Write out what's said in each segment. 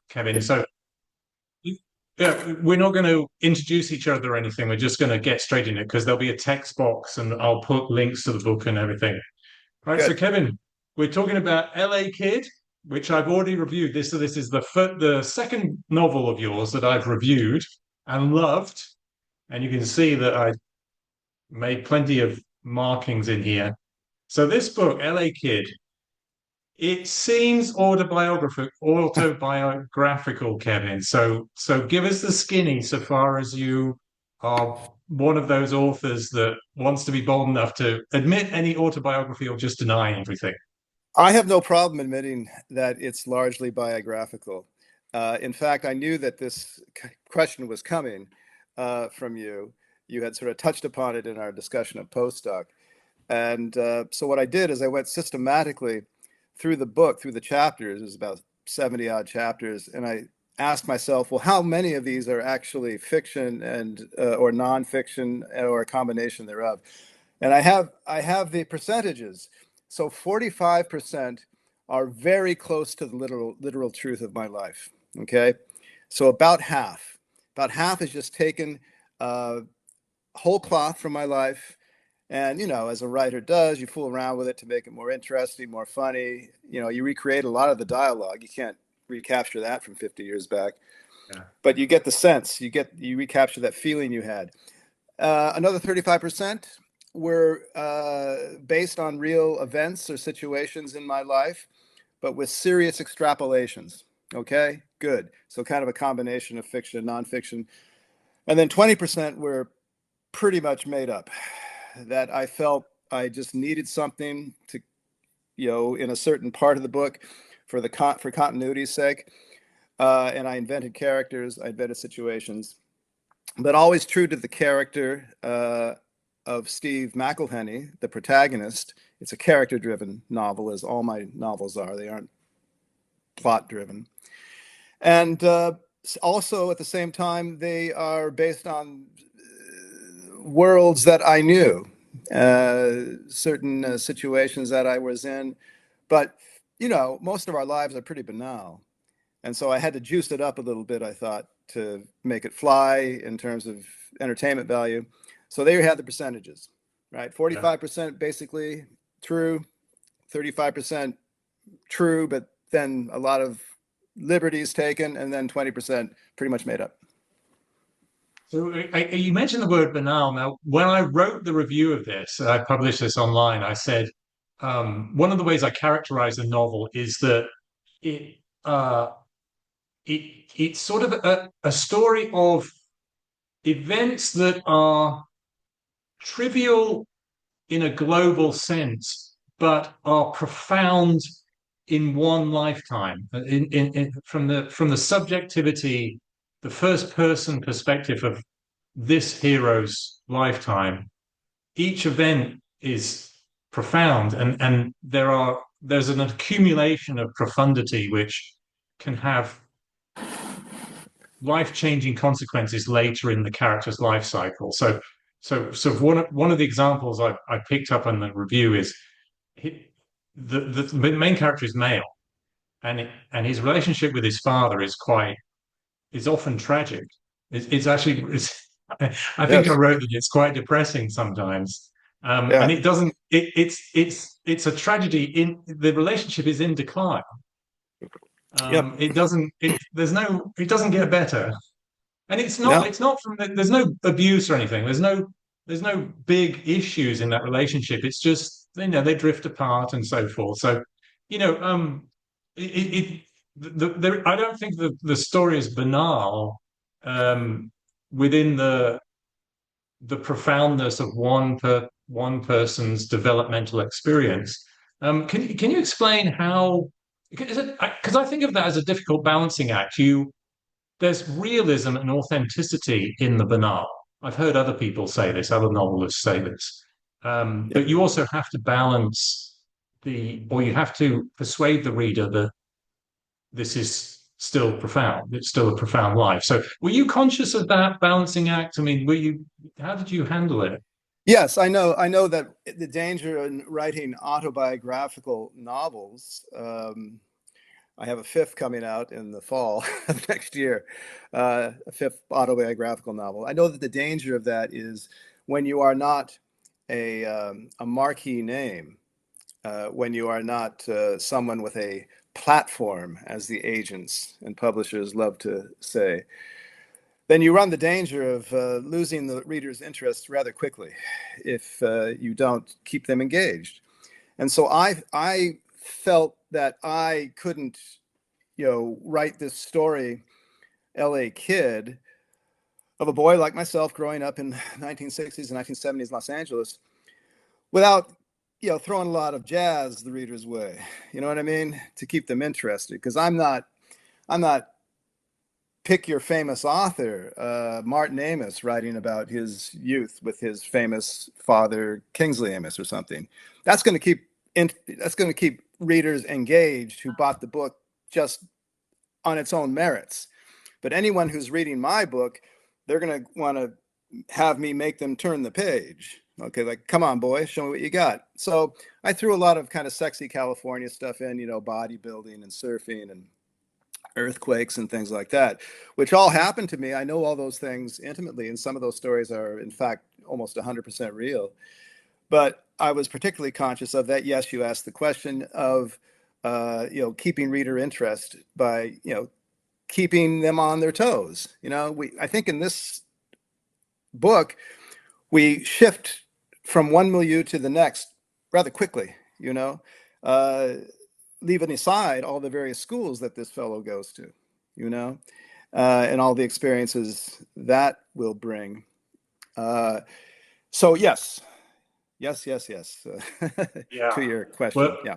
Kevin. So, yeah, we're not going to introduce each other or anything. We're just going to get straight in it because there'll be a text box and I'll put links to the book and everything. Right. So, Good. Kevin, we're talking about L.A. Kid, which I've already reviewed. This is the second novel of yours that I've reviewed and loved. And you can see that I made plenty of markings in here. So, this book, L.A. Kid, it seems autobiographical, Kevin. So give us the skinny so far as you are one of those authors that wants to be bold enough to admit any autobiography or just deny everything. I have no problem admitting that it's largely biographical. In fact, I knew that this question was coming from you. You had sort of touched upon it in our discussion of postdoc. And so what I did is I went systematically through the book, through the chapters. There's about 70 odd chapters. And I asked myself, well, how many of these are actually fiction and or nonfiction or a combination thereof? And I have the percentages. So 45% are very close to the literal truth of my life. Okay, so about half is just taken whole cloth from my life. And as a writer does, you fool around with it to make it more interesting, more funny. You recreate a lot of the dialogue. You can't recapture that from 50 years back, Yeah. but you get the sense. You recapture that feeling you had. Another 35% were based on real events or situations in my life, but with serious extrapolations. Okay, good. So kind of a combination of fiction and nonfiction. And then 20% were pretty much made up, that I felt I just needed something to, in a certain part of the book for continuity's sake. And I invented characters, I invented situations, but always true to the character of Steve McElhenney, the protagonist. It's a character-driven novel, as all my novels are. They aren't plot-driven. And also, at the same time, they are based on worlds that I knew, certain situations that I was in. But, most of our lives are pretty banal. And so I had to juice it up a little bit, I thought, to make it fly in terms of entertainment value. So there you have the percentages, right? Yeah. 45% basically true, 35% true, but then a lot of liberties taken, and then 20% pretty much made up. So you mentioned the word banal. Now, when I wrote the review of this, I published this online. I said one of the ways I characterize the novel is that it uh, it's sort of a story of events that are trivial in a global sense, but are profound in one lifetime. From the subjectivity, the first person perspective of this hero's lifetime, each event is profound, and there's an accumulation of profundity which can have life-changing consequences later in the character's life cycle. So one of the examples I picked up on the review is the main character is male, and his relationship with his father is often tragic. It's actually I think I Yes. wrote that it's quite depressing sometimes. And Yeah. it doesn't it's a tragedy in the relationship is in decline. Yep. It doesn't it doesn't get better. And No. it's not there's no abuse or anything. There's no big issues in that relationship. It's just they drift apart and so forth. So you know it I don't think the story is banal um, within the profoundness of one person's developmental experience. Can you explain how? Because I think of that as a difficult balancing act. There's realism and authenticity in the banal. I've heard other people say this, other novelists say this. Yep. But you also have to balance or you have to persuade the reader that this is still profound. It's still a profound life. So were you conscious of that balancing act? I mean, how did you handle it? Yes, I know. I know that the danger in writing autobiographical novels I have a fifth coming out in the fall of next year, a fifth autobiographical novel. I know that the danger of that is when you are not a marquee name, when you are not someone with a platform, as the agents and publishers love to say, then you run the danger of losing the reader's interest rather quickly if you don't keep them engaged. And so I felt that I couldn't, write this story, LA kid, of a boy like myself growing up in 1960s and 1970s Los Angeles without, throwing a lot of jazz the reader's way. You know what I mean? To keep them interested, because I'm not pick your famous author, Martin Amis, writing about his youth with his famous father, Kingsley Amis, or something. That's going to keep readers engaged who bought the book just on its own merits. But anyone who's reading my book, they're going to want to have me make them turn the page. Okay, like, come on, boy, show me what you got. So I threw a lot of kind of sexy California stuff in, bodybuilding and surfing and earthquakes and things like that, which all happened to me. I know all those things intimately, and some of those stories are, in fact, almost 100% real. But I was particularly conscious of that. Yes, you asked the question of, keeping reader interest by, keeping them on their toes. I think in this book, we shift from one milieu to the next rather quickly, uh, leaving aside all the various schools that this fellow goes to, and all the experiences that will bring. So yes, yes, yes, yes. Yeah. To your question, Well, yeah,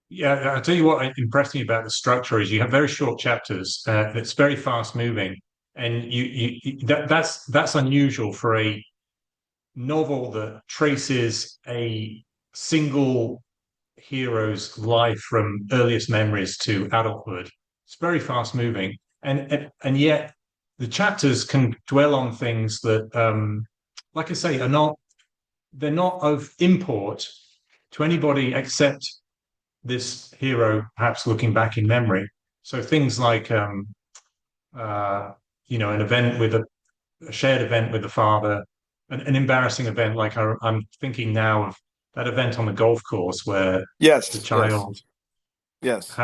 yeah, I'll tell you what impressed me about the structure is you have very short chapters. That's very fast moving, and that's unusual for a novel that traces a single hero's life from earliest memories to adulthood. It's very fast moving, and yet the chapters can dwell on things that, like I say, they're not of import to anybody except this hero, perhaps looking back in memory. So things like, uh, an event with a shared event with the father, an embarrassing event. Like I'm thinking now of that event on the golf course where the yes, yes, child yes,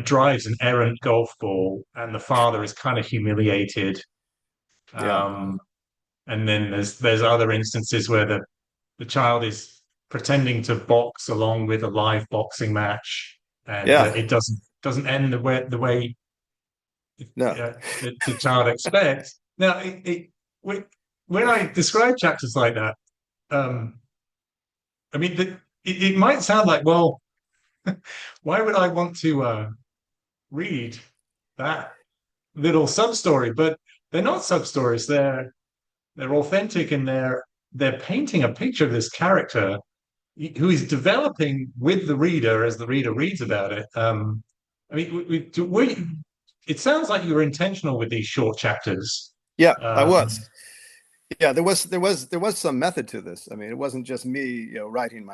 drives an errant golf ball, and the father is kind of humiliated. yeah, Um, and then there's other instances where the child is pretending to box along with a live boxing match, and yeah, it doesn't end the way no, the child expects. Now, when when I describe chapters like that, um, I mean, it might sound like, well, why would I want to read that little sub story? But they're not sub stories. They're authentic, and they're painting a picture of this character who is developing with the reader as the reader reads about it. I mean, it sounds like you were intentional with these short chapters. yeah, I was. Um, Yeah, there was some method to this. I mean, it wasn't just me, writing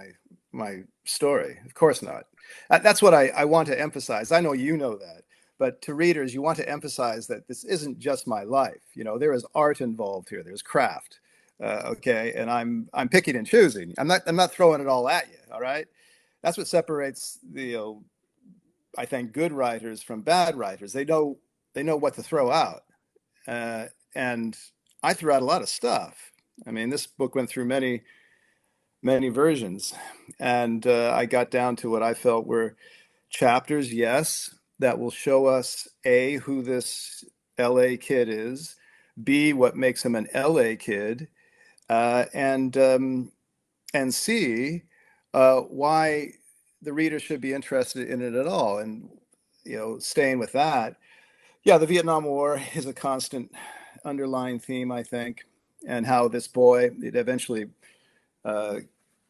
my story. Of course not. That's what I want to emphasize. I know you know that, but to readers, you want to emphasize that this isn't just my life. There is art involved here. There's craft. Okay, and I'm picking and choosing. I'm not throwing it all at you. All right, that's what separates I think good writers from bad writers. They know what to throw out. And I threw out a lot of stuff. I mean, this book went through many, many versions, and I got down to what I felt were chapters, yes, that will show us A, who this LA kid is, B, what makes him an LA kid, and C, why the reader should be interested in it at all. And staying with that, yeah, the Vietnam War is a constant underlying theme, I think, and how this boy, it eventually uh,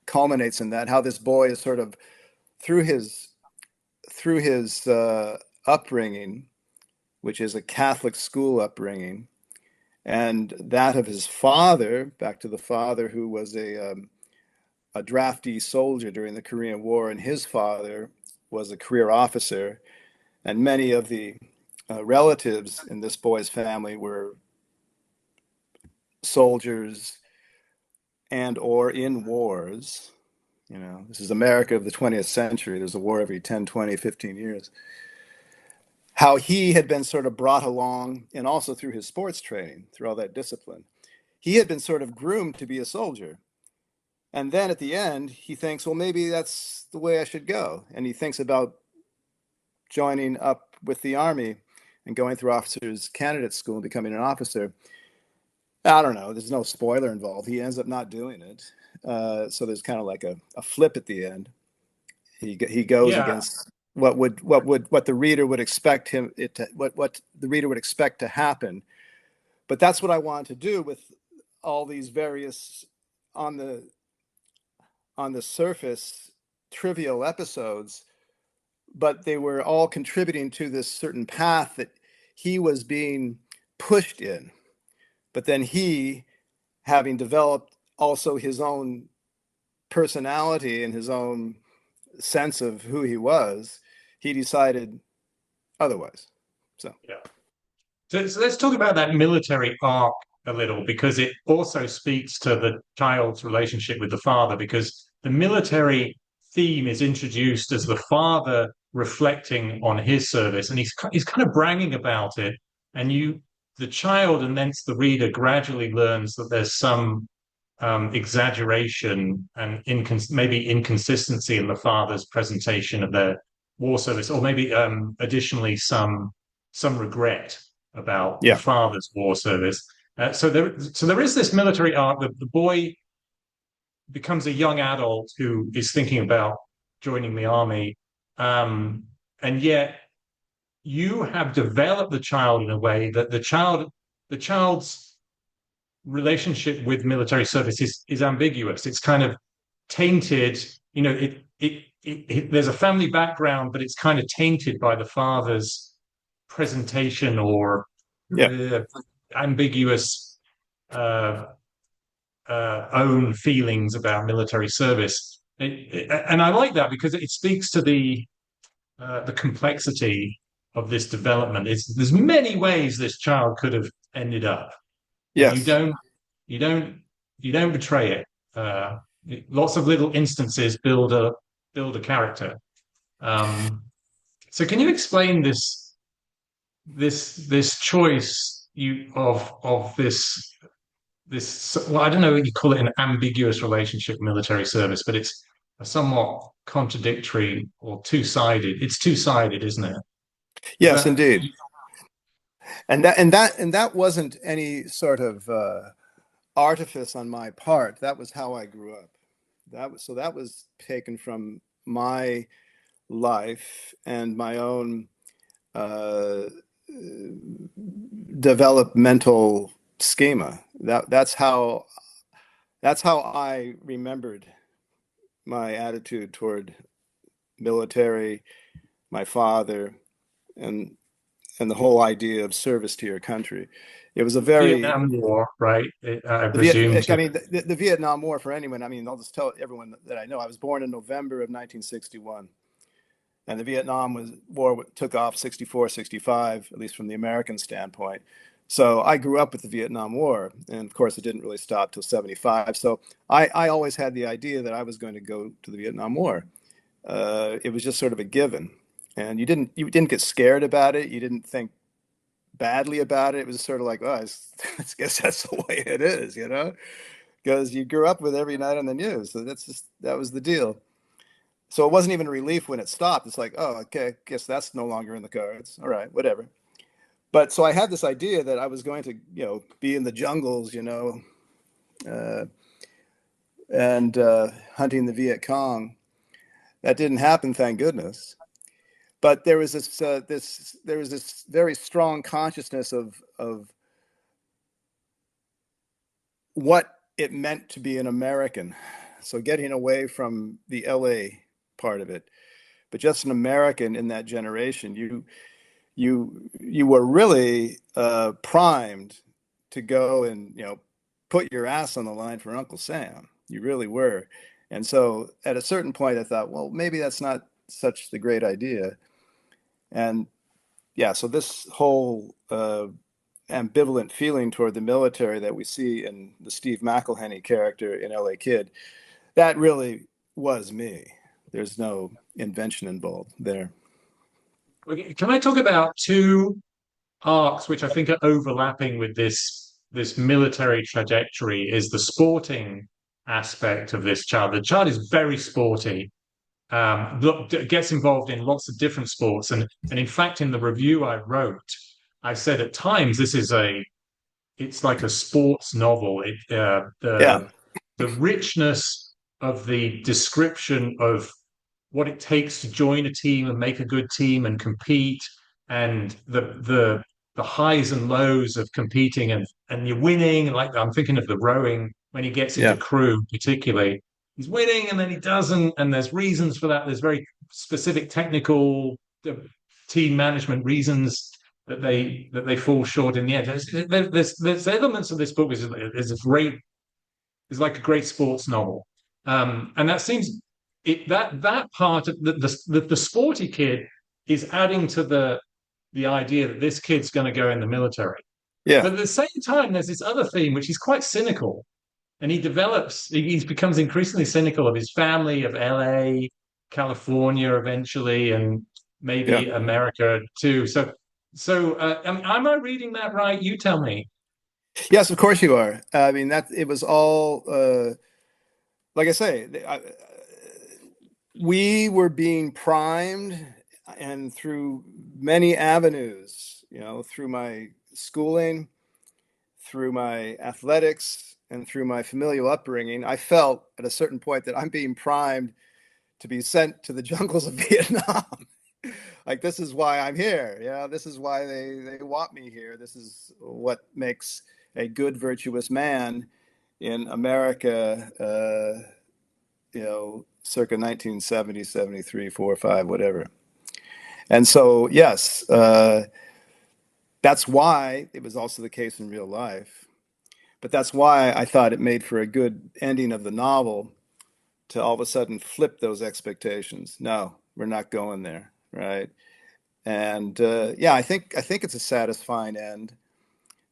culminates in that, how this boy is sort of through his upbringing, which is a Catholic school upbringing, and that of his father, back to the father who was a draftee soldier during the Korean War, and his father was a career officer. And many of the relatives in this boy's family were soldiers and or in wars. You know, this is America of the 20th century. There's a war every 10, 20, 15 years. How he had been sort of brought along, and also through his sports training, through all that discipline, he had been sort of groomed to be a soldier. And then at the end, he thinks, well, maybe that's the way I should go. And he thinks about joining up with the Army and going through officers candidate school and becoming an officer. I don't know. There's no spoiler involved. He ends up not doing it. So there's kind of like a flip at the end. He goes Yeah. against what the reader would expect him it to, what the reader would expect to happen. But that's what I wanted to do with all these various on the surface trivial episodes, but they were all contributing to this certain path that he was being pushed in. But then he, having developed also his own personality and his own sense of who he was, he decided otherwise. So, Yeah. So let's talk about that military arc a little, because it also speaks to the child's relationship with the father, because the military theme is introduced as the father reflecting on his service, and he's kind of bragging about it, and the child and thence the reader gradually learns that there's some exaggeration and maybe inconsistency in the father's presentation of their war service, or maybe additionally some regret about the yeah. father's war service. So there is this military arc. The boy becomes a young adult who is thinking about joining the army, and yet you have developed the child in a way that the child's relationship with military service is ambiguous. It's kind of tainted. You know, there's a family background, but it's kind of tainted by the father's presentation or Yeah. ambiguous own feelings about military service. And I like that because it speaks to the complexity of this development. There's many ways this child could have ended up, and Yes. you don't you don't betray it. Uh, Lots of little instances build a character. Um, so can you explain this choice of this, well, I don't know what you call it, an ambiguous relationship military service, but it's a somewhat contradictory or two-sided. It's two-sided, isn't it? Is Yes, that indeed. And that wasn't any sort of artifice on my part. That was how I grew up. That was taken from my life and my own uh, developmental schema. That's how I remembered my attitude toward military, my father, and the whole idea of service to your country. It was a very Vietnam War, right? I presume I to. mean, the Vietnam War, for anyone, I mean, I'll just tell everyone that I know. I was born in November of 1961, and the War took off 64, 65, at least from the American standpoint. So I grew up with the Vietnam War, and of course, it didn't really stop till 75. So I always had the idea that I was going to go to the Vietnam War. It was just sort of a given, and you didn't get scared about it. You didn't think badly about it. It was sort of like, oh, I guess that's the way it is, because you grew up with every night on the news. So that was the deal. So it wasn't even a relief when it stopped. It's like, oh, okay, I guess that's no longer in the cards. All right, whatever. But so I had this idea that I was going to, be in the jungles, uh, and hunting the Viet Cong. That didn't happen, thank goodness. But there was this very strong consciousness of what it meant to be an American. So getting away from the LA part of it, but just an American in that generation, you were really primed to go and put your ass on the line for Uncle Sam. You really were. And so at a certain point, I thought, well, maybe that's not such the great idea. And yeah, so this whole ambivalent feeling toward the military that we see in the Steve McElhenney character in L.A. Kid, that really was me. There's no invention involved there. Okay, can I talk about two arcs which I think are overlapping with this military trajectory? Is the sporting aspect of this child. The child is very sporty. Gets involved in lots of different sports, and in fact, in the review I wrote, I said at times this is it's like a sports novel. Yeah, The richness of the description of what it takes to join a team and make a good team and compete, and the highs and lows of competing, and you're winning. Like I'm thinking of the rowing when he gets into yeah, crew, particularly. He's winning and then he doesn't, and there's reasons for that. There's very specific technical team management reasons that they fall short in the end. There's elements of this book is a great is like a great sports novel, and that seems that part of the sporty kid is adding to the idea that this kid's going to go in the military. yeah, But at the same time, there's this other theme which is quite cynical, and he becomes increasingly cynical of his family, of LA, California, eventually, and yeah. maybe America too. Am I reading that right? You tell me. Yes, of course you are. I mean, that it was all, like I say, we were being primed, and through many avenues, through my schooling, through my athletics, and through my familial upbringing, I felt at a certain point that I'm being primed to be sent to the jungles of Vietnam. Like, this is why I'm here. This is why they want me here. This is what makes a good, virtuous man in America, circa 1970, 73, 4, 5, whatever. And so, yes, that's why it was also the case in real life. But that's why I thought it made for a good ending of the novel, to all of a sudden flip those expectations. No, we're not going there, right? And yeah, I think it's a satisfying end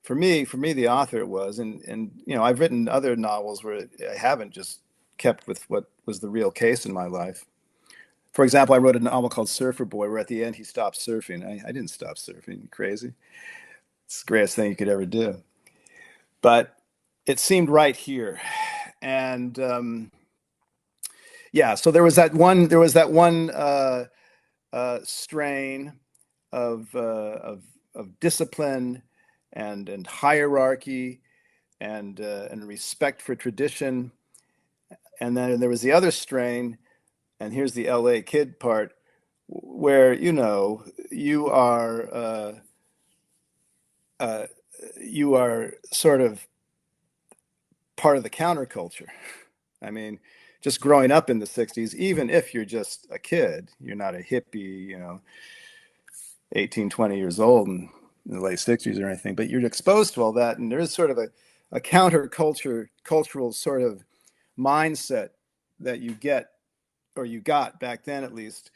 for me. For me, the author, it was, and I've written other novels where I haven't just kept with what was the real case in my life. For example, I wrote a novel called Surfer Boy, where at the end he stopped surfing. I didn't stop surfing. You crazy? It's the greatest thing you could ever do. But it seemed right here, and yeah. So there was that one. There was that one strain of, uh, of of discipline and hierarchy and respect for tradition, and then there was the other strain. And here's the L.A. Kid part, where you are uh, you are sort of part of the counterculture. I mean, just growing up in the 60s, even if you're just a kid, you're not a hippie, 18, 20 years old and in the late 60s or anything, but you're exposed to all that. And there's sort of a counterculture, cultural sort of mindset that you get, or you got back then at least,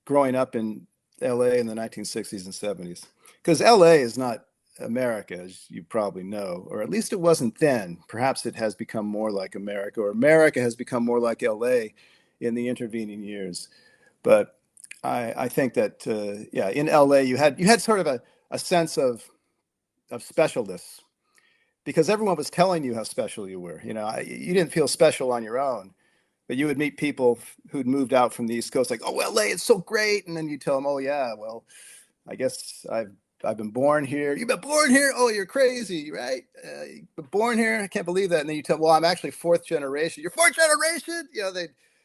growing up in LA in the 1960s and 70s. Because LA is not America, as you probably know, or at least it wasn't then. Perhaps it has become more like America, or America has become more like LA in the intervening years. But I think that yeah, in LA you had sort of a sense of specialness, because everyone was telling you how special you were. You didn't feel special on your own, but you would meet people who'd moved out from the East Coast, like, oh, LA, it's so great. And then you tell them, oh, yeah, well, I guess I've been born here. You've been born here? Oh, you're crazy, right? You've been born here? I can't believe that. And then you tell them, well, I'm actually fourth generation. You're fourth generation?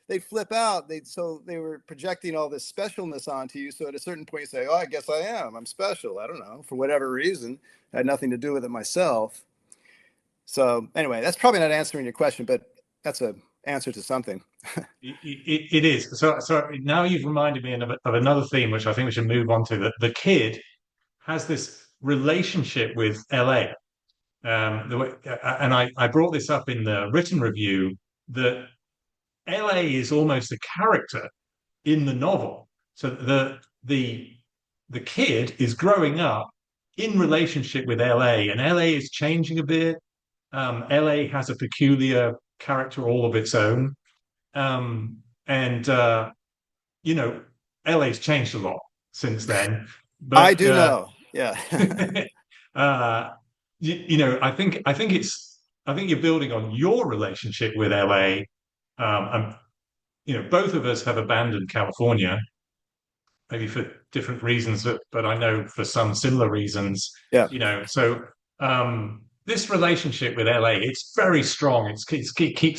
They'd flip out. So they were projecting all this specialness onto you. So at a certain point, you say, oh, I guess I am. I'm special. I don't know, for whatever reason. I had nothing to do with it myself. So anyway, that's probably not answering your question, but that's a answer to something. It is. So now you've reminded me of another theme, which I think we should move on to. That the kid has this relationship with LA. And I brought this up in the written review that LA is almost a character in the novel. So the the kid is growing up in relationship with LA, and LA is changing a bit. LA has a peculiar character all of its own. And you know, LA's changed a lot since then. I But do know. Yeah. uh, I think you're building on your relationship with LA. And both of us have abandoned California, maybe for different reasons, but I know for some similar reasons. Yeah. So this relationship with LA, it's very strong. It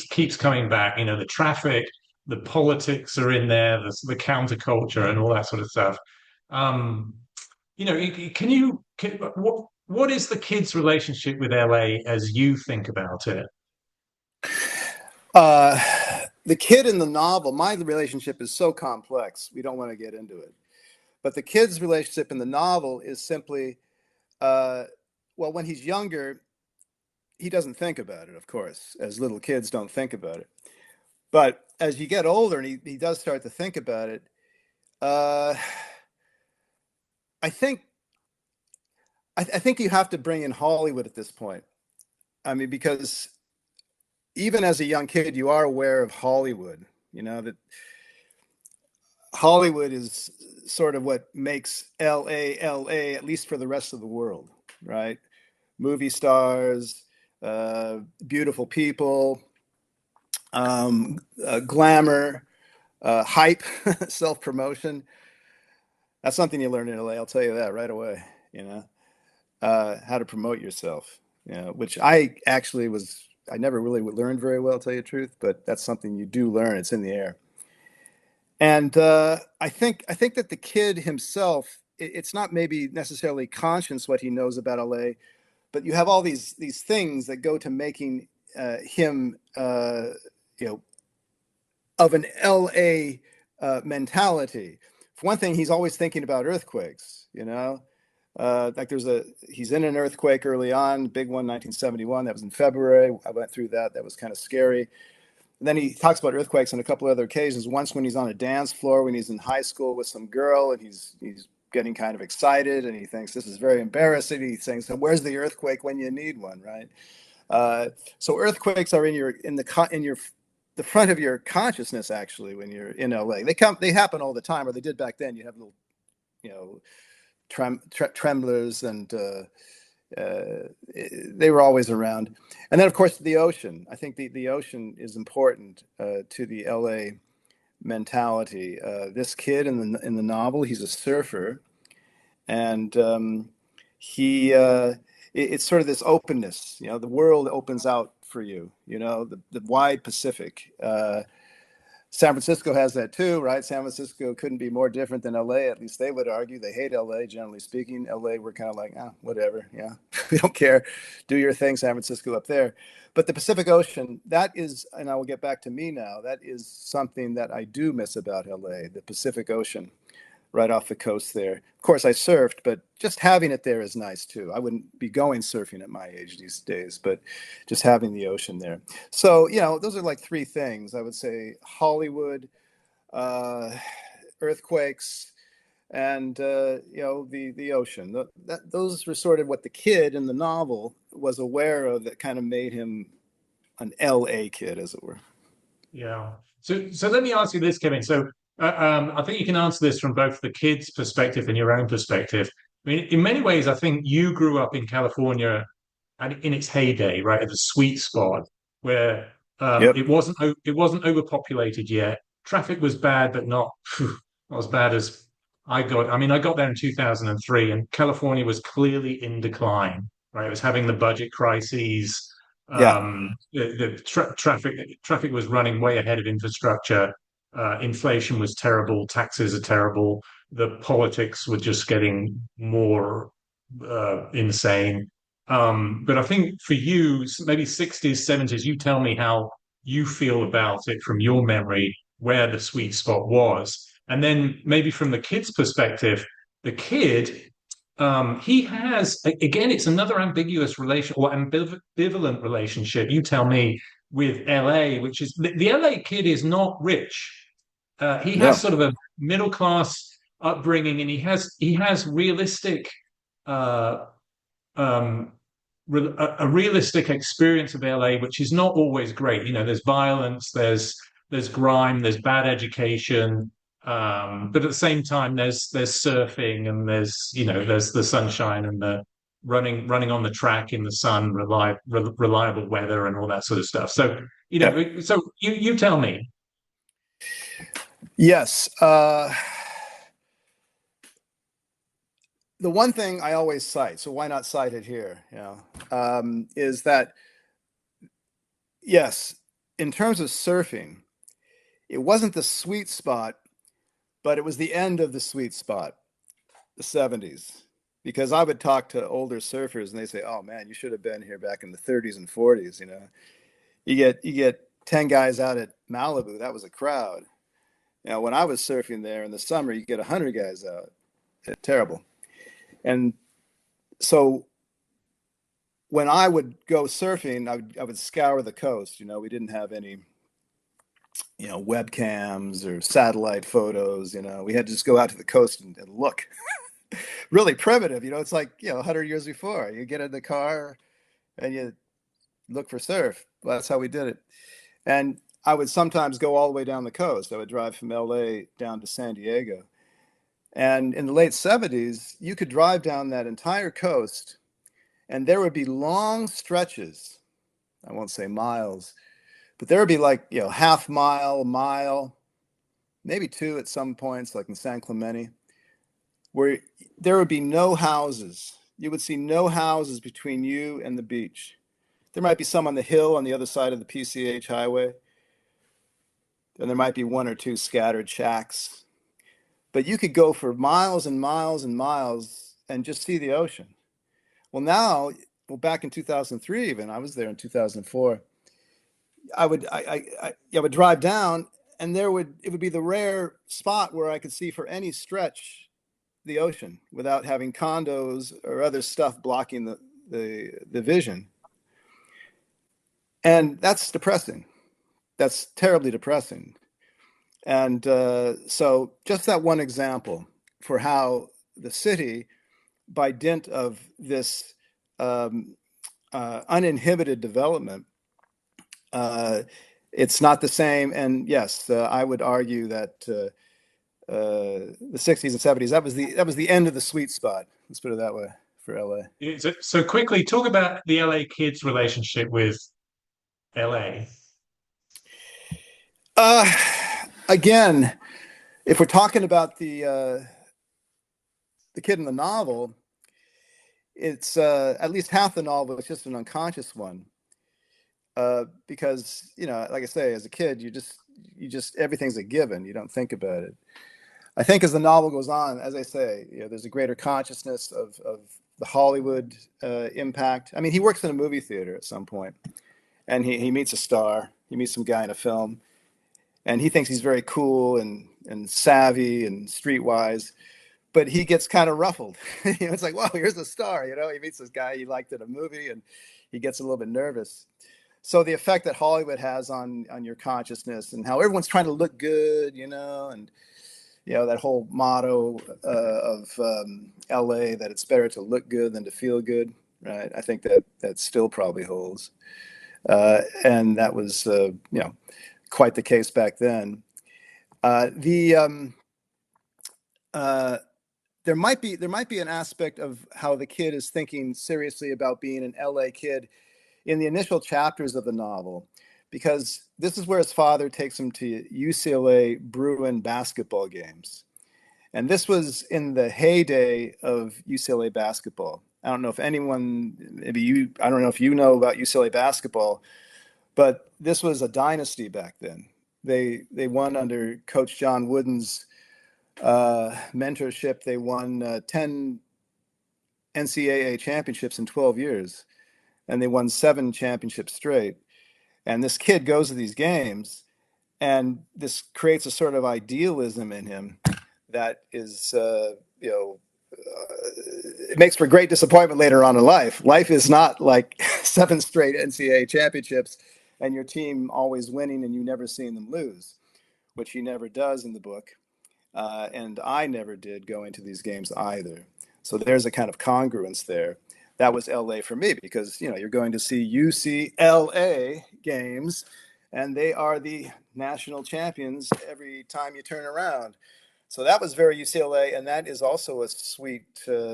keeps coming back. The traffic, the politics are in there, the counterculture, and all that sort of stuff. Um, what is the kid's relationship with LA as you think about it? Uh, the kid in the novel, my relationship is so complex. We don't want to get into it. But the kid's relationship in the novel is simply, uh, well, when he's younger, he doesn't think about it, of course, as little kids don't think about it. But as you get older and he does start to think about it, uh, I think I think you have to bring in Hollywood at this point. I mean, because even as a young kid, you are aware of Hollywood. That Hollywood is sort of what makes LA LA, at least for the rest of the world, right? Movie stars, beautiful people, glamour, hype, self promotion. That's something you learn in LA. I'll tell you that right away. You know, how to promote yourself. Which I never really learned very well, to tell you the truth. But that's something you do learn. It's in the air. And I think that the kid himself, it's not maybe necessarily conscious what he knows about LA, but you have all these things that go to making him, you know, of an LA mentality. For one thing, he's always thinking about earthquakes. Like he's in an earthquake early on, big one, 1971. That was in February. I went through that. That was kind of scary. And then he talks about earthquakes on a couple of other occasions. Once when he's on a dance floor when he's in high school with some girl, and he's getting kind of excited, and he thinks this is very embarrassing. He's saying, "So where's the earthquake when you need one?" Right? So earthquakes are in your the front of your consciousness actually when you're in LA. They happen all the time, or they did back then. You have little you know tremblers and. They were always around. And then, of course, the ocean. I think the ocean is important to the LA mentality. This kid in the novel, he's a surfer, and it's sort of this openness. The world opens out for you. The wide Pacific. San Francisco has that too, right? San Francisco couldn't be more different than LA. At least they would argue. They hate LA, generally speaking. LA, we're kind of like, whatever. Yeah, we don't care. Do your thing, San Francisco up there. But the Pacific Ocean, that is, and I will get back to me now, that is something that I do miss about LA, the Pacific Ocean right off the coast there. Of course, I surfed, but just having it there is nice too. I wouldn't be going surfing at my age these days, but just having the ocean there. So, those are like three things. I would say Hollywood, uh, earthquakes, and the ocean. Those were sort of what the kid in the novel was aware of that kind of made him an LA kid, as it were. Yeah. So let me ask you this, Kevin. So I think you can answer this from both the kids' perspective and your own perspective. I mean, in many ways, I think you grew up in California and in its heyday, right, at the sweet spot where Yep. it wasn't overpopulated yet. Traffic was bad, but not as bad as I got. I mean, I got there in 2003, and California was clearly in decline, right? It was having the budget crises. Yeah. Traffic was running way ahead of infrastructure. Inflation was terrible. Taxes are terrible. The politics were just getting more insane. But I think for you, maybe 60s, 70s, you tell me how you feel about it from your memory, where the sweet spot was. And then maybe from the kid's perspective, the kid, he has, again, it's another ambiguous relation or ambivalent relationship, you tell me, with LA, which is the LA kid is not rich. He has No. sort of a middle class upbringing, and he has realistic uh, um, a realistic experience of LA, which is not always great. There's violence, there's grime, there's bad education, but at the same time, there's surfing, and there's the sunshine and the running on the track in the sun, reliable weather, and all that sort of stuff. So Yeah. so you tell me. Yes. The one thing I always cite, so why not cite it here? Is that yes, in terms of surfing, it wasn't the sweet spot, but it was the end of the sweet spot, the 70s. Because I would talk to older surfers and they say, "Oh man, you should have been here back in the 30s and 40s." You get 10 guys out at Malibu, that was a crowd. When I was surfing there in the summer, you get 100 guys out. Terrible. And so when I would go surfing, I would scour the coast. We didn't have any, webcams or satellite photos. We had to just go out to the coast and look. Really primitive. It's like 100 years before. You get in the car and you look for surf. Well, that's how we did it. And I would sometimes go all the way down the coast. I would drive from LA down to San Diego. And in the late 70s, you could drive down that entire coast, and there would be long stretches. I won't say miles, but there would be like, half mile, a mile, maybe two at some points, like in San Clemente, where there would be no houses. You would see no houses between you and the beach. There might be some on the hill on the other side of the PCH highway, and there might be one or two scattered shacks. But you could go for miles and miles and miles and just see the ocean. Well, back in 2003, even I was there in 2004. I would drive down, and it would be the rare spot where I could see for any stretch the ocean without having condos or other stuff blocking the vision. And that's depressing. That's terribly depressing. And so just that one example for how the city, by dint of this uninhibited development, it's not the same. And yes, I would argue that the 60s and 70s, that was the end of the sweet spot. Let's put it that way for LA. So quickly, talk about the LA kids' relationship with LA. Uh, Again, if we're talking about the kid in the novel, it's at least half the novel is just an unconscious one. Because like I say, as a kid, you just everything's a given. You don't think about it. I think as the novel goes on, as I say, there's a greater consciousness of the Hollywood impact. I mean, he works in a movie theater at some point, and he meets a star. He meets some guy in a film, and he thinks he's very cool and savvy and streetwise, but he gets kind of ruffled. It's like, wow, here's a star. He meets this guy he liked in a movie, and he gets a little bit nervous. So the effect that Hollywood has on your consciousness, and how everyone's trying to look good, and that whole motto of LA, that it's better to look good than to feel good, right? I think that still probably holds, and that was quite the case back then. The There might be an aspect of how the kid is thinking seriously about being an LA kid in the initial chapters of the novel, because this is where his father takes him to UCLA Bruin basketball games. And this was in the heyday of UCLA basketball. I don't know if anyone, I don't know if you know about UCLA basketball, but this was a dynasty back then. They won under Coach John Wooden's mentorship. They won 10 NCAA championships in 12 years, and they won 7 championships straight. And this kid goes to these games, and this creates a sort of idealism in him that is, it makes for great disappointment later on in life. Life is not like 7 straight NCAA championships and your team always winning and you never seeing them lose, which he never does in the book. And I never did go into these games either. So there's a kind of congruence there. That was LA for me because, you know, you're going to see UCLA games and they are the national champions every time you turn around. So that was very UCLA, and that is also a sweet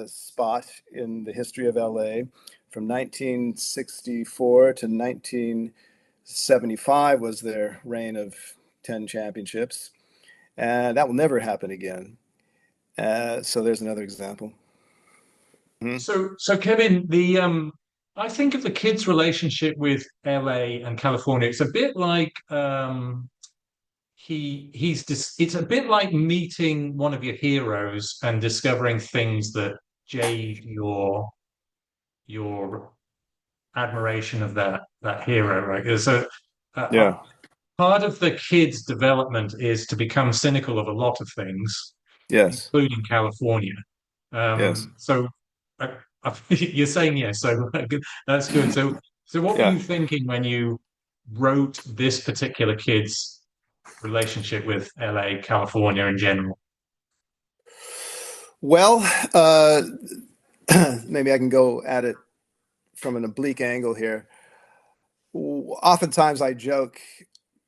spot in the history of LA. From 1964 to 1975 was their reign of 10 championships, and that will never happen again. So there's another example. Mhm. So Kevin, I think of the kids' relationship with LA and California. It's a bit like it's a bit like meeting one of your heroes and discovering things that jade your admiration of that hero, right? So Yeah. part of the kid's development is to become cynical of a lot of things, Yes. including California. Yes. So you're saying yes, so that's good. So what were Yeah. you thinking when you wrote this particular kid's relationship with LA, California in general? Well, maybe I can go at it from an oblique angle here. Oftentimes I joke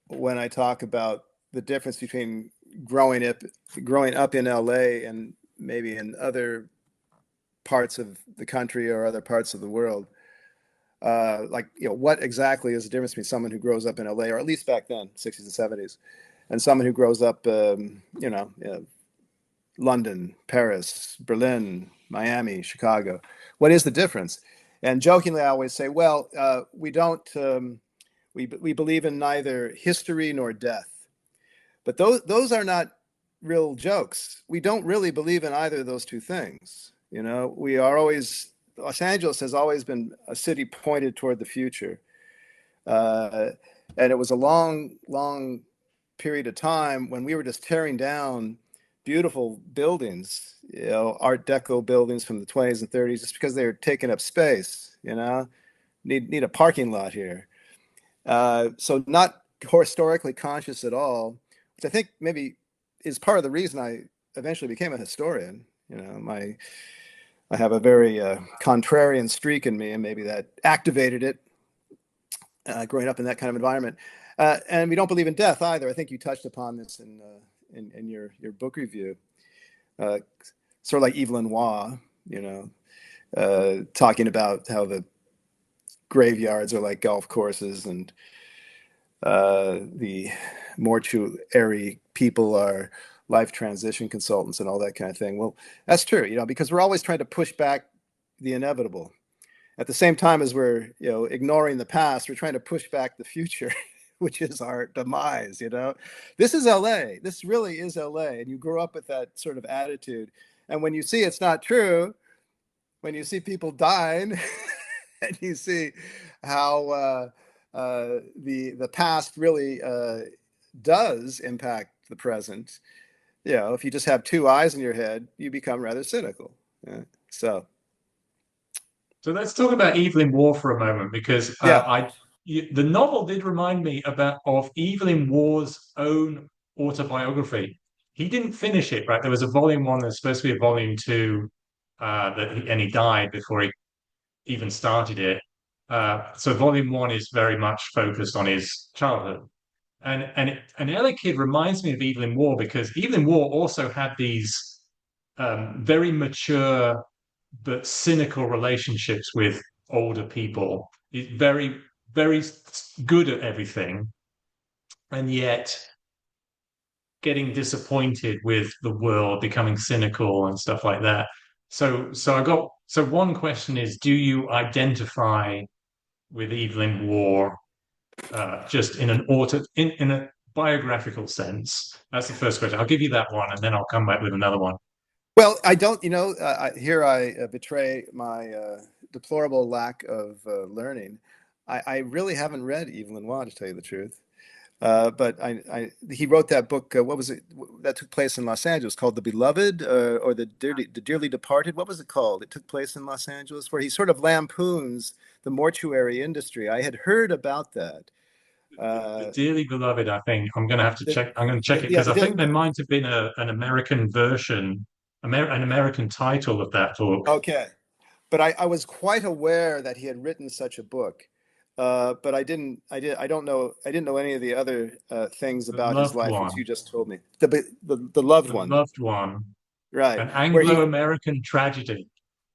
when I talk about the difference between growing up growing up in LA and maybe in other parts of the country or other parts of the world. Like, you know, what exactly is the difference between someone who grows up in LA, or at least back then, 60s and 70s, and someone who grows up, London, Paris, Berlin, Miami, Chicago? What is the difference? And jokingly, I always say, well, we don't, we believe in neither history nor death. But those are not real jokes. We don't really believe in either of those two things. You know, we are always Los Angeles has always been a city pointed toward the future, uh, and it was a long, long period of time when we were just tearing down beautiful buildings, you know, Art Deco buildings from the 20s and 30s, just because they were taking up space. You know, need a parking lot here. So not historically conscious at all, which I think maybe is part of the reason I eventually became a historian. You know, I have a very contrarian streak in me, and maybe that activated it growing up in that kind of environment. And we don't believe in death either. I think you touched upon this in your book review, uh, sort of like Evelyn Waugh, you know, talking about how the graveyards are like golf courses and the mortuary people are life transition consultants and all that kind of thing. Well, that's true, you know, because we're always trying to push back the inevitable. At the same time as we're, you know, ignoring the past, we're trying to push back the future, which is our demise, you know. This is LA. This really is LA. And you grow up with that sort of attitude. And when you see it's not true, when you see people dying and you see how the past really does impact the present. You know, if you just have two eyes in your head, you become rather cynical. Yeah. So, So let's talk about Evelyn Waugh for a moment because yeah. the novel did remind me of Evelyn Waugh's own autobiography. He didn't finish it, right? There was a volume one, there's supposed to be a volume two, and he died before he even started it. So volume one is very much focused on his childhood. And LA Kid reminds me of Evelyn Waugh because Evelyn Waugh also had these very mature but cynical relationships with older people. He's very good at everything, and yet getting disappointed with the world, becoming cynical and stuff like that. So one question is, do you identify with Evelyn Waugh just in in a biographical sense? That's the first question. I'll give you that one, and then I'll come back with another one. Well, I don't, you know, here I betray my deplorable lack of learning. I really haven't read Evelyn Waugh, to tell you the truth. But he wrote that book. What was it that took place in Los Angeles called The Beloved or the Dearly Departed? What was it called? It took place in Los Angeles, where he sort of lampoons the mortuary industry. I had heard about that, The Uh, Dearly Beloved, I think I'm going to have to the, check. I'm going to check it yeah, because the I Daily. think there might have been an American version, an American title of that book. Okay, but I was quite aware that he had written such a book, but I don't know. I didn't know any of the other things The about his Loved life, which One, you just told me. The loved The one, Loved One, right? an Where he, Anglo-American tragedy.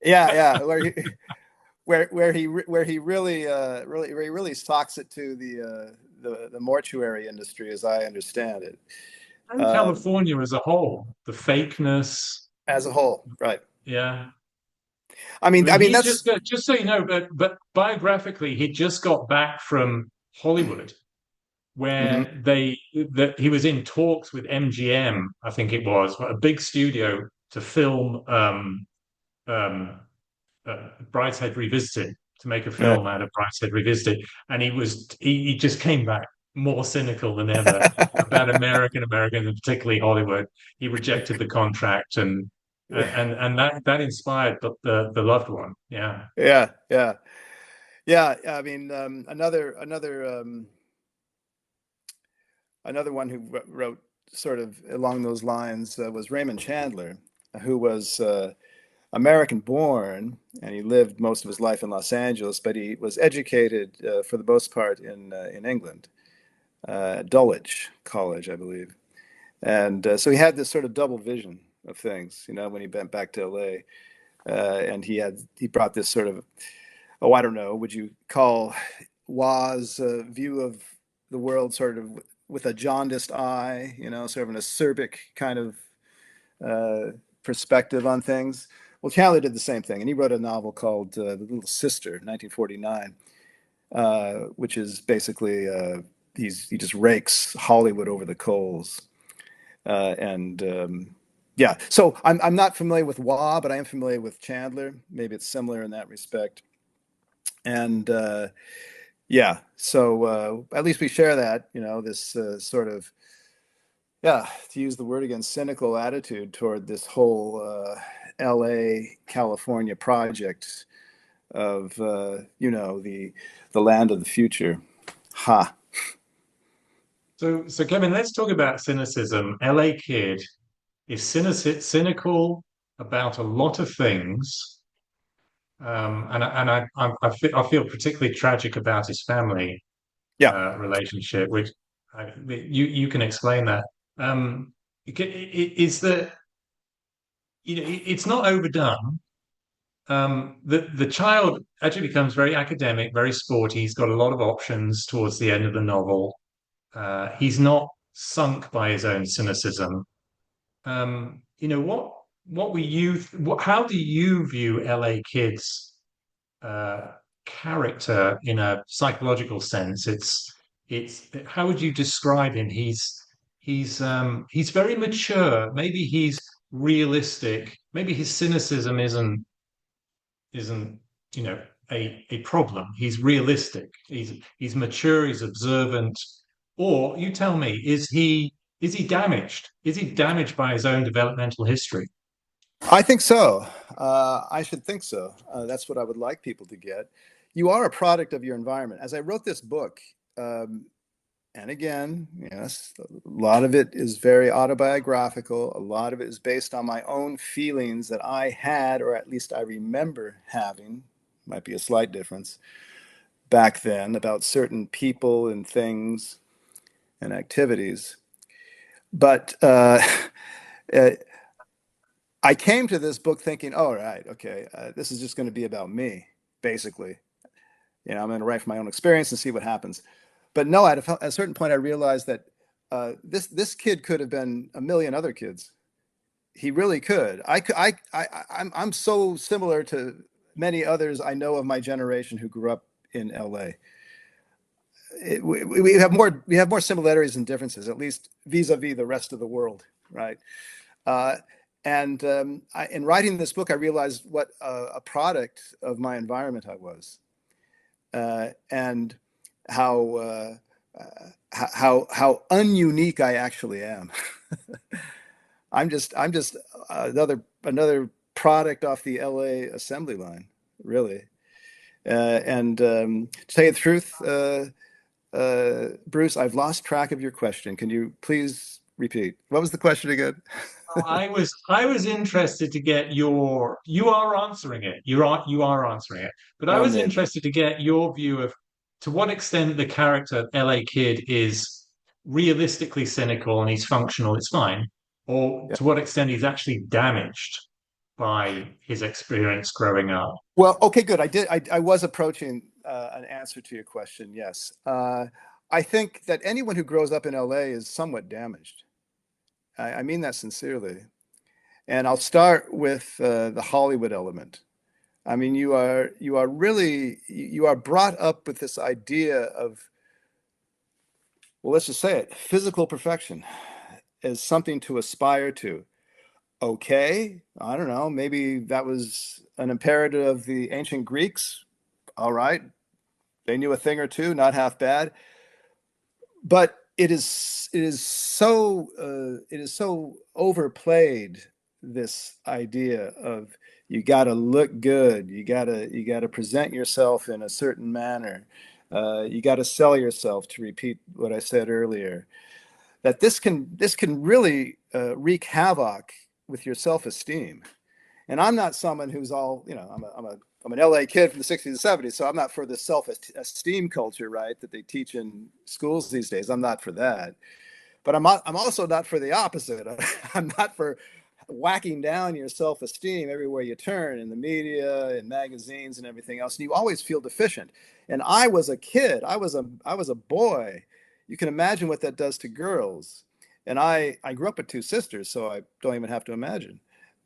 yeah, yeah, where he really where he really socks it to the mortuary industry, as I understand it, And um, California as a whole, the fakeness. as a whole, right? Yeah. I mean, I mean he just that's. got, just so you know, but biographically, he just got back from Hollywood, Mhm. where that he was in talks with MGM, I think it was, a big studio to film um, Brideshead Revisited, to make a Yeah. film out of Brideshead Revisited, and he just came back more cynical than ever about American, and particularly Hollywood. He rejected the contract, and that inspired the loved one. Yeah. Yeah, yeah, yeah. I mean, another one who wrote sort of along those lines was Raymond Chandler, who was American born, and he lived most of his life in Los Angeles, but he was educated for the most part in England, Dulwich College, I believe. And so he had this sort of double vision of things, you know, when he went back to LA. And he brought this sort of, oh, I don't know, would you call Wa's view of the world sort of with a jaundiced eye, you know, sort of an acerbic kind of uh, perspective on things. Well, Chandler did the same thing, and he wrote a novel called The Little Sister, 1949, which is basically he just rakes Hollywood over the coals. And Yeah, so I'm not familiar with Waugh, but I am familiar with Chandler. Maybe it's similar in that respect. And Yeah, so at least we share that, you know, this sort of, yeah, to use the word again, cynical attitude toward this whole LA, California project of, you know, the land of the future. Ha. So Kevin, let's talk about cynicism. LA Kid is cynical about a lot of things, I feel particularly tragic about his family Yeah. relationship, which you can explain that. Is that it's not overdone. The child actually becomes very academic, very sporty. He's got a lot of options towards the end of the novel. He's not sunk by his own cynicism. What were you? How do you view LA Kids uh, character in a psychological sense? It's how would you describe him? He's very mature. Maybe he's realistic. Maybe his cynicism isn't a problem. He's realistic. He's mature. He's observant. Or you tell me, is he damaged? Is he damaged by his own developmental history? I think so. I should think so. That's what I would like people to get. You are a product of your environment. As I wrote this book, um, and again, yes, a lot of it is very autobiographical. A lot of it is based on my own feelings that I had, or at least I remember having, might be a slight difference, back then about certain people and things and activities. But uh, I came to this book thinking, oh, right, okay, this is just going to be about me, basically. You know, I'm going to write from my own experience and see what happens. But no, at a certain point, I realized that this kid could have been a million other kids. He really could. I'm so similar to many others I know of my generation who grew up in L.A. We have more similarities than differences, at least vis-a-vis the rest of the world, right? Uh, in writing this book, I realized what a product of my environment I was, and how how ununique I actually am. I'm just another product off the L.A. assembly line, really. And To tell you the truth, Bruce, I've lost track of your question. Can you please repeat? What was the question again? I was interested to get your you are answering it. You are answering it. But I Oh, was maybe. interested to get your view of to what extent the character LA Kid is realistically cynical and he's functional, it's fine, or Yeah. to what extent he's actually damaged by his experience growing up. Well, okay, good. I was approaching an answer to your question. Yes. I think that anyone who grows up in LA is somewhat damaged. I mean that sincerely. And I'll start with the Hollywood element. I mean, you are brought up with this idea of, well, let's just say it, physical perfection as something to aspire to. Okay, I don't know, maybe that was an imperative of the ancient Greeks. All right, they knew a thing or two, not half bad. But it is so overplayed, this idea of you got to look good, you got to present yourself in a certain manner, you got to sell yourself, to repeat what I said earlier, that this can really wreak havoc with your self-esteem. And I'm not someone who's all, I'm an LA kid from the 60s and 70s, so I'm not for the self-esteem culture, right, that they teach in schools these days. I'm not for that. But I'm also not for the opposite. I'm not for whacking down your self-esteem everywhere you turn, in the media, in magazines, and everything else. And you always feel deficient. And I was a kid. I was a boy. You can imagine what that does to girls. And I grew up with two sisters, so I don't even have to imagine.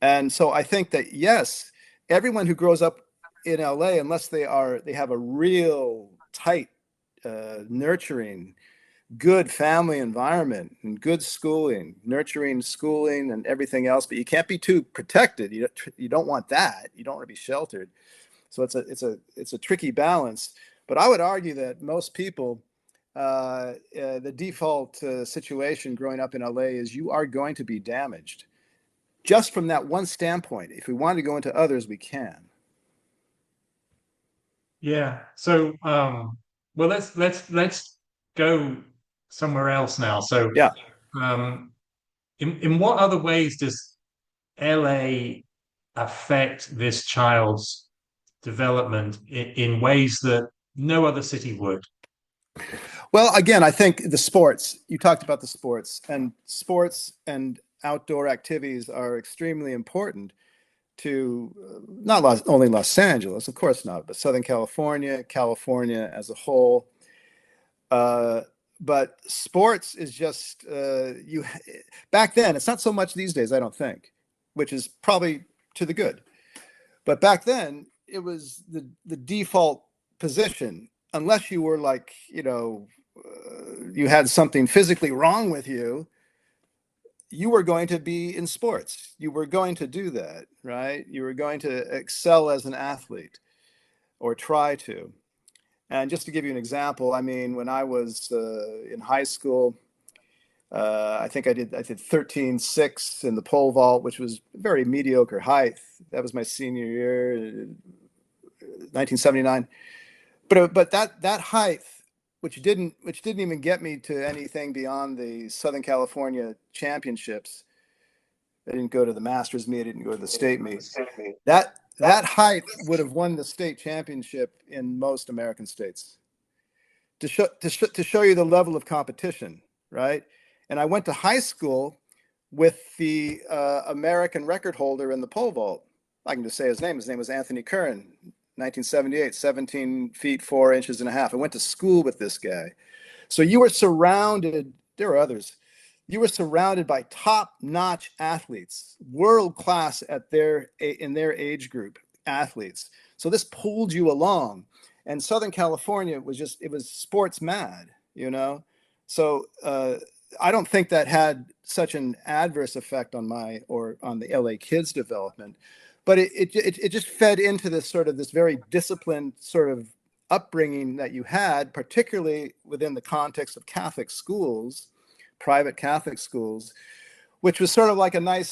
And so I think that, yes, everyone who grows up in LA, unless they have a real tight, nurturing, good family environment and good schooling, nurturing schooling and everything else, but you can't be too protected. You don't want that. You don't want to be sheltered. So it's a tricky balance. But I would argue that most people, the default situation growing up in LA is you are going to be damaged. Just from that one standpoint. If we want to go into others, we can. Yeah. So well let's go somewhere else now. So Yeah. um in what other ways does LA affect this child's development in ways that no other city would? Well, again, I think the sports, you talked about the sports and outdoor activities are extremely important to not only Los Angeles, of course not, but Southern California, California as a whole. Uh, but sports is just you. Back then, it's not so much these days, I don't think, which is probably to the good. But back then, it was the default position, unless you were like, you had something physically wrong with you. You were going to be in sports. You were going to do that, right? You were going to excel as an athlete or try to. And just to give you an example, I mean, when I was in high school, I think I did 13.6 in the pole vault, which was very mediocre height. That was my senior year, 1979. But that height, which didn't even get me to anything beyond the Southern California championships. I didn't go to the Masters meet. I didn't go to the state meet. That height would have won the state championship in most American states. To show you the level of competition, right? And I went to high school with the American record holder in the pole vault. I can just say his name. His name was Anthony Curran, 1978, 17 feet 4 inches and a half. I went to school with this guy. So you were surrounded, there were others. You were surrounded by top-notch athletes, world class in their age group athletes. So this pulled you along. And Southern California it was sports mad, you know? So I don't think that had such an adverse effect on the LA kids development, but it just fed into this very disciplined sort of upbringing that you had, particularly within the context of Catholic schools, private Catholic schools, which was sort of like I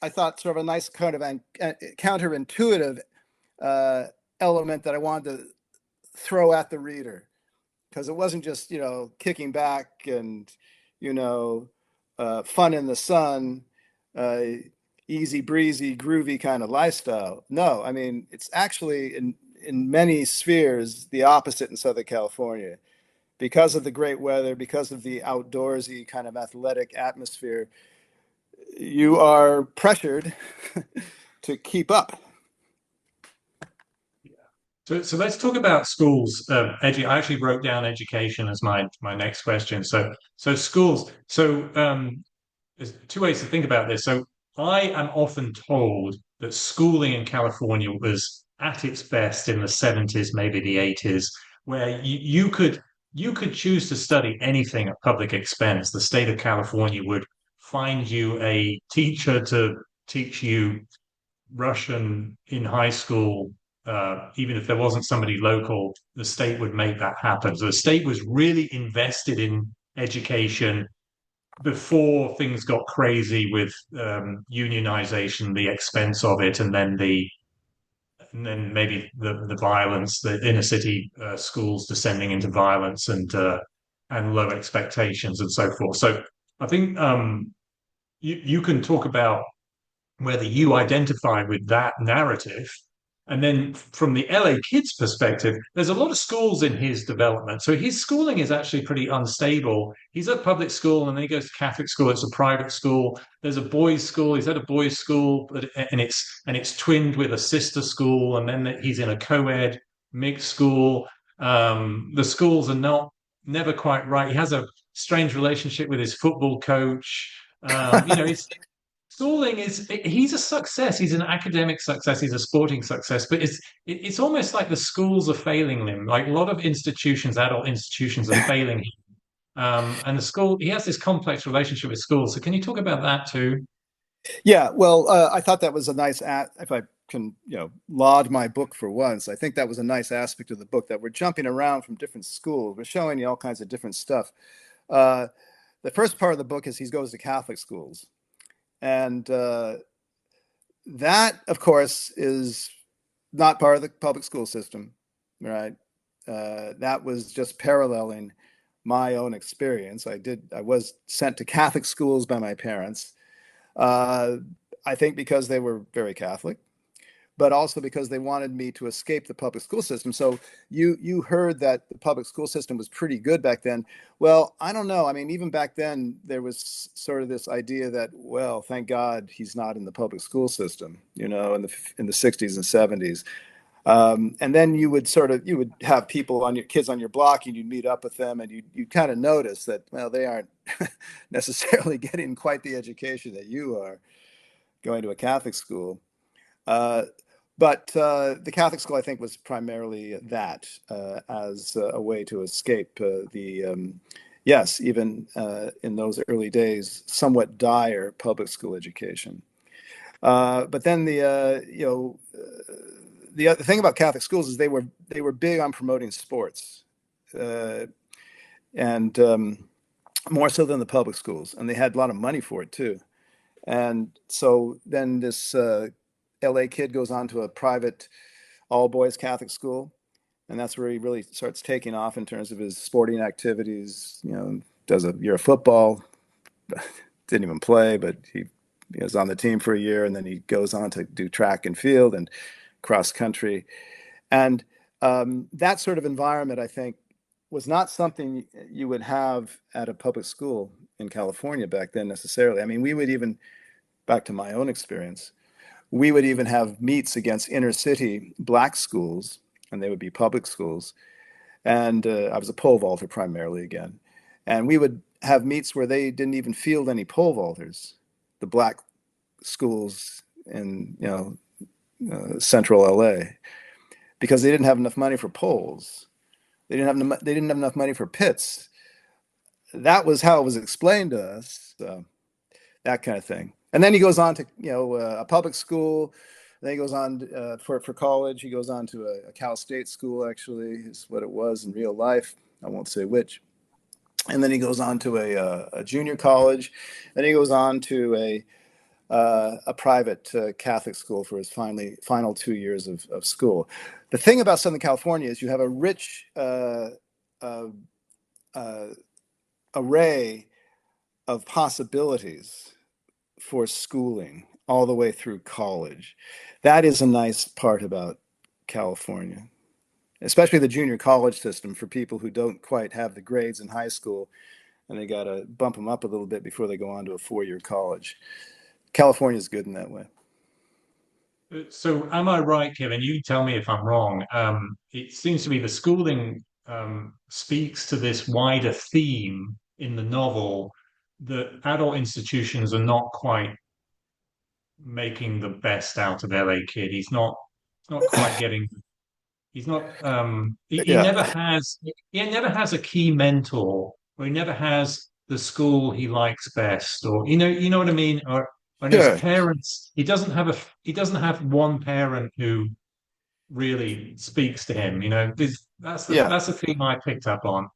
thought, sort of a nice kind of counterintuitive element that I wanted to throw at the reader. because it wasn't just, kicking back and, you know, fun in the sun, uh, easy breezy, groovy kind of lifestyle. No, I mean, it's actually in many spheres the opposite in Southern California. Because of the great weather, because of the outdoorsy kind of athletic atmosphere, you are pressured to keep up. So let's talk about schools. I actually wrote down education as my next question. So schools. There's two ways to think about this. So I am often told that schooling in California was at its best in the 70s, maybe the 80s, where you could choose to study anything at public expense. The state of California would find you a teacher to teach you Russian in high school. Even if there wasn't somebody local, the state would make that happen. So the state was really invested in education before things got crazy with unionization, the expense of it, and then maybe the violence, the inner city schools descending into violence and low expectations and so forth. So I think you can talk about whether you identify with that narrative. And then from the LA kid's perspective, there's a lot of schools in his development. So his schooling is actually pretty unstable. He's at public school and then he goes to Catholic school. It's a private school. There's a boys' school. He's at a boys' school, and it's twinned with a sister school. And then he's in a co-ed mixed school. The schools are not never quite right. He has a strange relationship with his football coach. It's schooling is he's a success. He's an academic success. He's a sporting success. But it's almost like the schools are failing him. Like a lot of institutions, adult institutions, are failing him. And the school, he has this complex relationship with schools. So can you talk about that too? Yeah, well, I thought that was a nice, if I can, laud my book for once, I think that was a nice aspect of the book that we're jumping around from different schools. We're showing you all kinds of different stuff. Uh, the first part of the book is he goes to Catholic schools. And that, of course, is not part of the public school system, right? That was just paralleling my own experience. I was sent to Catholic schools by my parents. Uh, I think because they were very Catholic, but also because they wanted me to escape the public school system. So you heard that the public school system was pretty good back then. Well, I don't know. I mean, even back then, there was sort of this idea that, well, thank God he's not in the public school system, in the 60s and 70s. And then you would have people on your kids on your block, and you'd meet up with them, and you kind of notice that, well, they aren't necessarily getting quite the education that you are going to a Catholic school. Uh, but the Catholic school, I think, was primarily that as a way to escape yes, even in those early days, somewhat dire public school education. But then the other thing about Catholic schools is they were big on promoting sports, uh, and more so than the public schools, and they had a lot of money for it too. And so then this LA kid goes on to a private all boys Catholic school, and that's where he really starts taking off in terms of his sporting activities. Does a year of football, didn't even play, but he was on the team for a year, and then he goes on to do track and field and cross country. And that sort of environment, I think, was not something you would have at a public school in California back then necessarily. I mean, we would even, back to my own experience, we would even have meets against inner city black schools, and they would be public schools. And I was a pole vaulter primarily again. And we would have meets where they didn't even field any pole vaulters, the black schools in, central LA, because they didn't have enough money for poles. They didn't have enough money for pits. That was how it was explained to us. So that kind of thing. And then he goes on to a public school. Then he goes on for college. He goes on to a Cal State school. Actually, is what it was in real life. I won't say which. And then he goes on to a junior college. Then he goes on to a private Catholic school for his final 2 years of school. The thing about Southern California is you have a rich uh, uh, array of possibilities for schooling all the way through college. That is a nice part about California, especially the junior college system for people who don't quite have the grades in high school and they got to bump them up a little bit before they go on to a 4-year college. California is good in that way. So, am I right, Kevin? You tell me if I'm wrong. It seems to me the schooling speaks to this wider theme in the novel that adult institutions are not quite making the best out of LA Kid. He's not quite getting. He's not. He Yeah, never has. He never has a key mentor, or he never has the school he likes best, or you know what I mean. Or and his sure. parents. He doesn't have one parent who really speaks to him. Yeah. That's the theme I picked up on.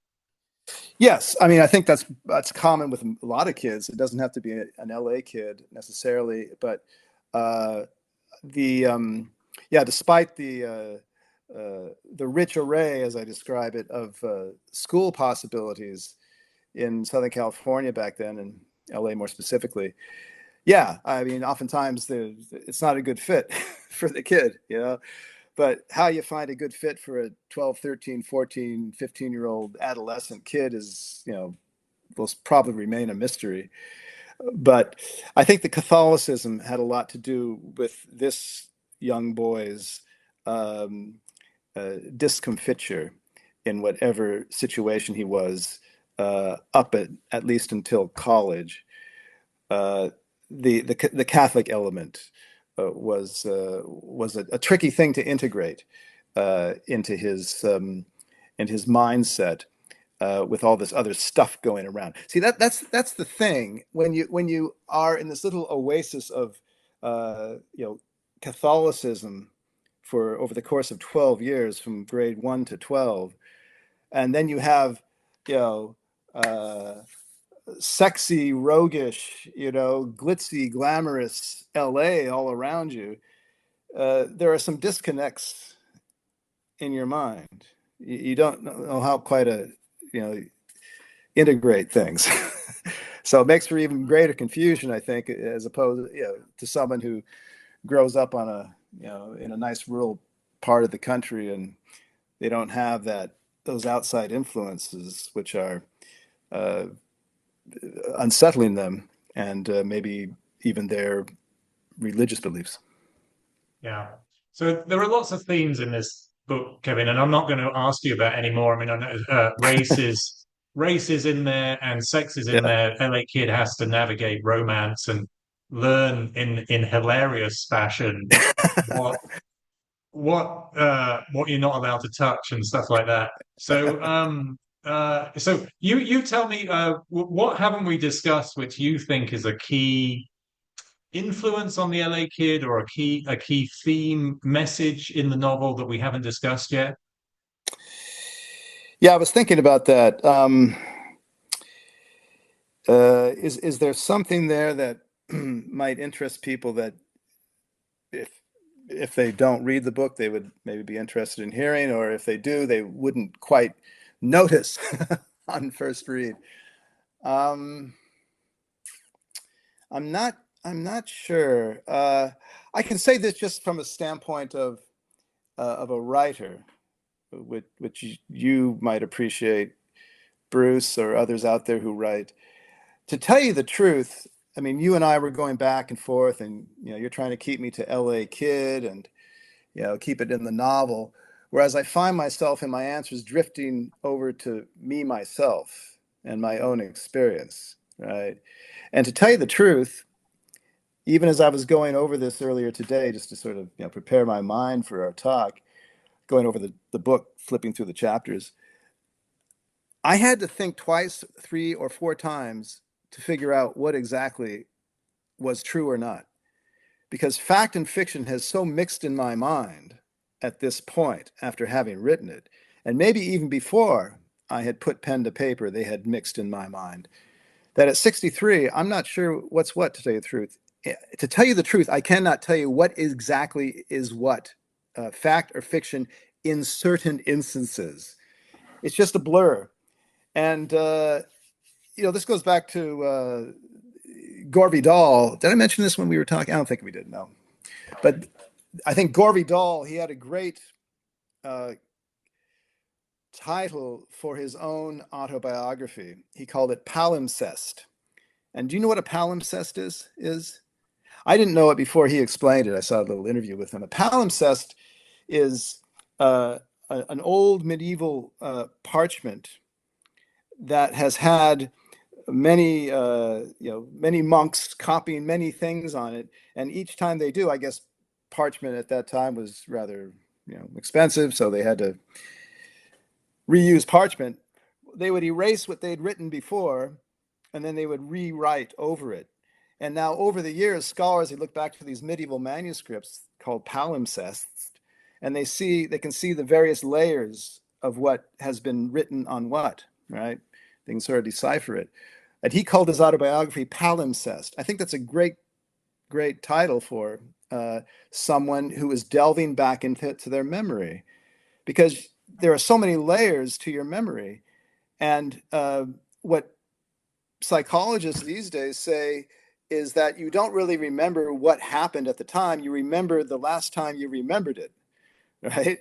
Yes, I mean I think that's common with a lot of kids. It doesn't have to be an LA kid necessarily, but uh, the yeah, despite the rich array, as I describe it, of school possibilities in Southern California back then, and LA more specifically, yeah, I mean, oftentimes it's not a good fit for the kid, you know. But how you find a good fit for a 12, 13, 14, 15-year-old adolescent kid is, will probably remain a mystery. But I think the Catholicism had a lot to do with this young boy's um, discomfiture in whatever situation he was up at least until college. Uh, the Catholic element was a tricky thing to integrate into his mindset with all this other stuff going around. See, that's the thing when you are in this little oasis of Catholicism for over the course of 12 years from grade 1 to 12, and then you have you know uh, sexy, roguish, glitzy, glamorous LA all around you. There are some disconnects in your mind. You don't know how quite you know integrate things. So it makes for even greater confusion, I think, as opposed to someone who grows up on in a nice rural part of the country and they don't have those outside influences which are uh, unsettling them and maybe even their religious beliefs. Yeah. So there are lots of themes in this book, Kevin, and I'm not going to ask you about any more. I mean, I know race is in there and sex is in Yeah. there. LA Kid has to navigate romance and learn in hilarious fashion what what you're not allowed to touch and stuff like that. So you tell me what haven't we discussed which you think is a key influence on the LA Kid or a key theme message in the novel that we haven't discussed yet? Yeah, I was thinking about that. Is there something there that might interest people that if if they don't read the book, they would maybe be interested in hearing, or if they do, they wouldn't quite notice on first read? Um, I'm not sure. I can say this just from a standpoint of a writer, which you might appreciate, Bruce, or others out there who write. To tell you the truth, I mean, you and I were going back and forth, and you're trying to keep me to L.A. Kid, and keep it in the novel, whereas I find myself in my answers drifting over to me myself and my own experience, right? And to tell you the truth, even as I was going over this earlier today, just to sort of prepare my mind for our talk, going over the book, flipping through the chapters, I had to think twice, 3 or 4 times to figure out what exactly was true or not. Because fact and fiction has so mixed in my mind at this point after having written it, and maybe even before I had put pen to paper, they had mixed in my mind. That at 63, I'm not sure what's what, to tell you the truth. To tell you the truth, I cannot tell you what exactly is what, fact or fiction, in certain instances. It's just a blur. And this goes back to Gore Vidal. Did I mention this when we were talking? I don't think we did. No, but I think Gore Vidal, he had a great uh, title for his own autobiography. He called it Palimpsest. And do you know what a palimpsest is? I didn't know it before he explained it. I saw a little interview with him. A palimpsest is an old medieval parchment that has had many monks copying many things on it, and each time they do, I guess parchment at that time was rather expensive, so they had to reuse parchment. They would erase what they'd written before, and then they would rewrite over it. And now, over the years, scholars, they look back to these medieval manuscripts called palimpsests, and they can see the various layers of what has been written on what, right? They can sort of decipher it. And he called his autobiography Palimpsest. I think that's a great, great title for someone who is delving back into their memory, because there are so many layers to your memory. And what psychologists these days say is that you don't really remember what happened at the time. You remember the last time you remembered it, right?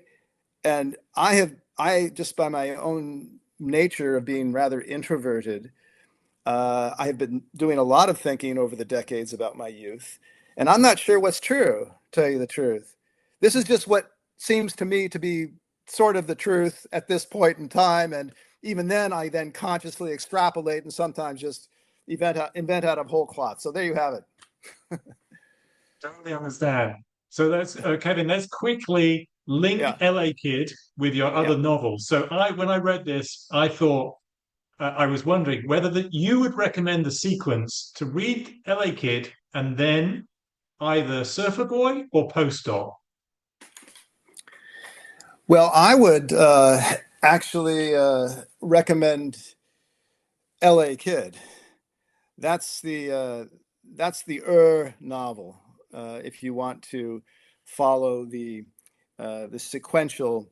And I just by my own nature of being rather introverted, I have been doing a lot of thinking over the decades about my youth, and I'm not sure what's true, to tell you the truth. This is just what seems to me to be sort of the truth at this point in time, and even then, I then consciously extrapolate and sometimes just invent out of whole cloth. So there you have it. Totally understand. So that's Kevin. Let's quickly link Yeah, LA Kid with your yeah. other novels. So when I read this, I thought I was wondering whether that you would recommend the sequence to read LA Kid and then either Surfer Boy or Postdoc. Well, I would actually recommend L.A. Kid. That's the novel. If you want to follow the sequential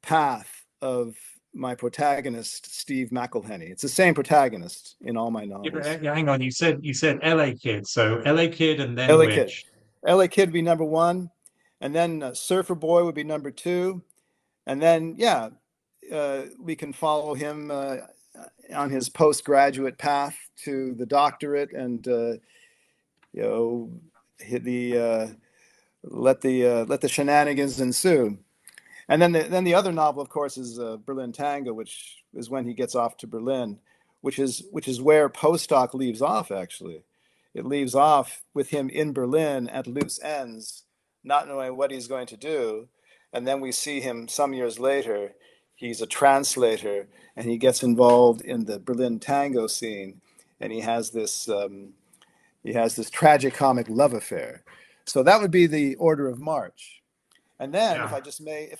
path of my protagonist, Steve McElhenney. It's the same protagonist in all my novels. Yeah, hang on. You said LA Kid. So LA Kid and then L.A. Kid. which? L.A. Kid would be number one, and then Surfer Boy would be number two, and then we can follow him on his postgraduate path to the doctorate, and you know hit the let the shenanigans ensue. And then the other novel, of course, is Berlin Tango, which is when he gets off to Berlin, which is where Postdoc leaves off. Actually, it leaves off with him in Berlin at loose ends, not knowing what he's going to do, and then we see him some years later. He's a translator, and he gets involved in the Berlin Tango scene, and he has this tragicomic love affair. So that would be the order of march. And then, Yeah. if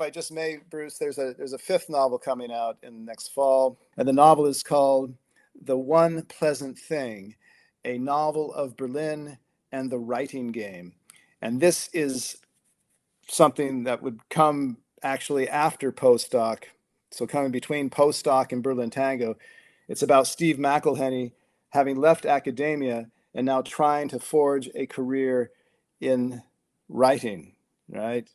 I just may, Bruce, there's a fifth novel coming out in next fall, and the novel is called "The One Pleasant Thing," a novel of Berlin and the writing game. And this is something that would come actually after Postdoc, so coming between Postdoc and Berlin Tango. It's about Steve McElhenney having left academia and now trying to forge a career in writing, right?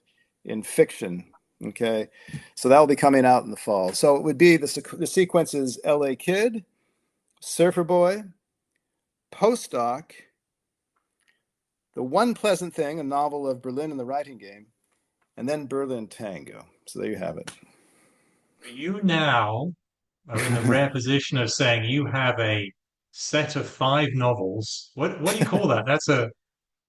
In fiction. Okay. So that will be coming out in the fall. So it would be the sequence is LA Kid, Surfer Boy, Postdoc, The One Pleasant Thing, a novel of Berlin and the writing game, and then Berlin Tango. So there you have it. You now are in the rare position of saying you have a set of five novels. What do you call that? That's a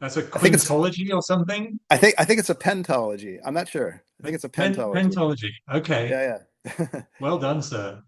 I think it's quintology or something? I think it's a pentology. I'm not sure. I think it's a pentology. Pentology. Okay. Yeah, yeah. Well done, sir.